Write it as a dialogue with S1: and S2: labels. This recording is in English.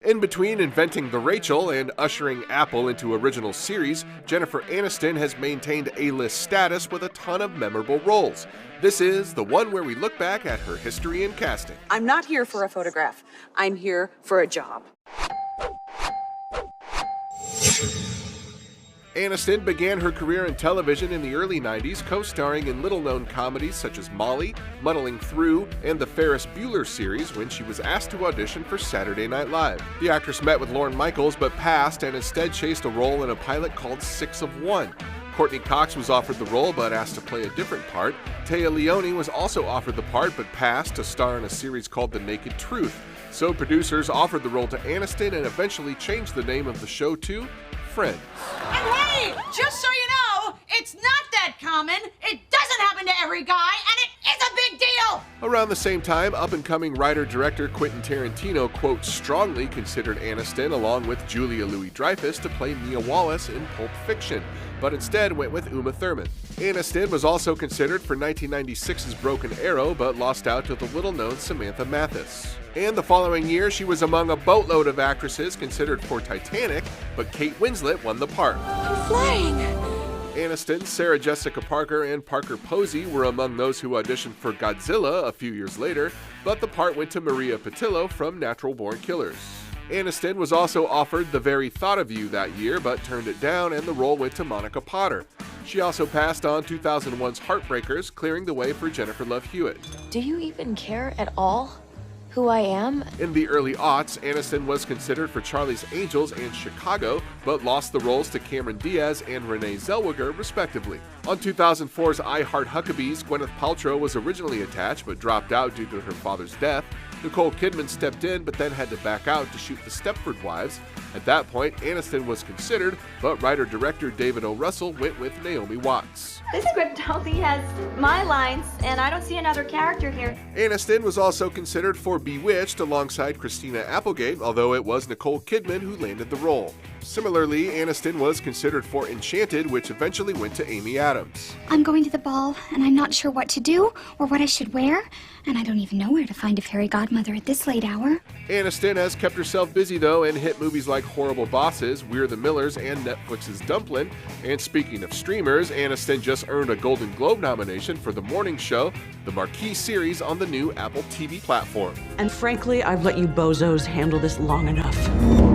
S1: In between inventing the Rachel and ushering Apple into original series, Jennifer Aniston has maintained A-list status with a ton of memorable roles. This is the one where we look back at her history in casting.
S2: I'm not here for a photograph. I'm here for a job.
S1: Aniston began her career in television in the early 90s, co-starring in little-known comedies such as Molly, Muddling Through, and the Ferris Bueller series when she was asked to audition for Saturday Night Live. The actress met with Lorne Michaels but passed and instead chased a role in a pilot called 6 of 1. Courtney Cox was offered the role but asked to play a different part. Téa Leoni was also offered the part but passed to star in a series called The Naked Truth. So producers offered the role to Aniston and eventually changed the name of the show to Friends.
S3: And hey, just so you know, it's not that common, it doesn't happen to every guy, and it is a big deal!
S1: Around the same time, up-and-coming writer-director Quentin Tarantino, quote, strongly considered Aniston along with Julia Louis-Dreyfus to play Mia Wallace in Pulp Fiction, but instead went with Uma Thurman. Aniston was also considered for 1996's Broken Arrow, but lost out to the little-known Samantha Mathis. And the following year, she was among a boatload of actresses considered for Titanic, but Kate Winslet won the part.
S2: I'm flying!
S1: Aniston, Sarah Jessica Parker, and Parker Posey were among those who auditioned for Godzilla a few years later, but the part went to Maria Pitillo from Natural Born Killers. Aniston was also offered The Very Thought of You that year, but turned it down, and the role went to Monica Potter. She also passed on 2001's Heartbreakers, clearing the way for Jennifer Love Hewitt.
S4: Do you even care at all who I am?
S1: In the early aughts, Aniston was considered for Charlie's Angels and Chicago, but lost the roles to Cameron Diaz and Renee Zellweger, respectively. On 2004's I Heart Huckabees, Gwyneth Paltrow was originally attached but dropped out due to her father's death. Nicole Kidman stepped in but then had to back out to shoot The Stepford Wives. At that point, Aniston was considered, but writer-director David O. Russell went with Naomi Watts.
S5: This script only has my lines, and I don't see another character here.
S1: Aniston was also considered for Bewitched alongside Christina Applegate, although it was Nicole Kidman who landed the role. Similarly, Aniston was considered for Enchanted, which eventually went to Amy Adams.
S6: I'm going to the ball, and I'm not sure what to do or what I should wear, and I don't even know where to find a fairy godmother at this late hour.
S1: Aniston has kept herself busy, though, in hit movies like Horrible Bosses, We're the Millers, and Netflix's Dumplin'. And speaking of streamers, Aniston just earned a Golden Globe nomination for The Morning Show, the marquee series on the new Apple TV platform.
S2: And frankly, I've let you bozos handle this long enough.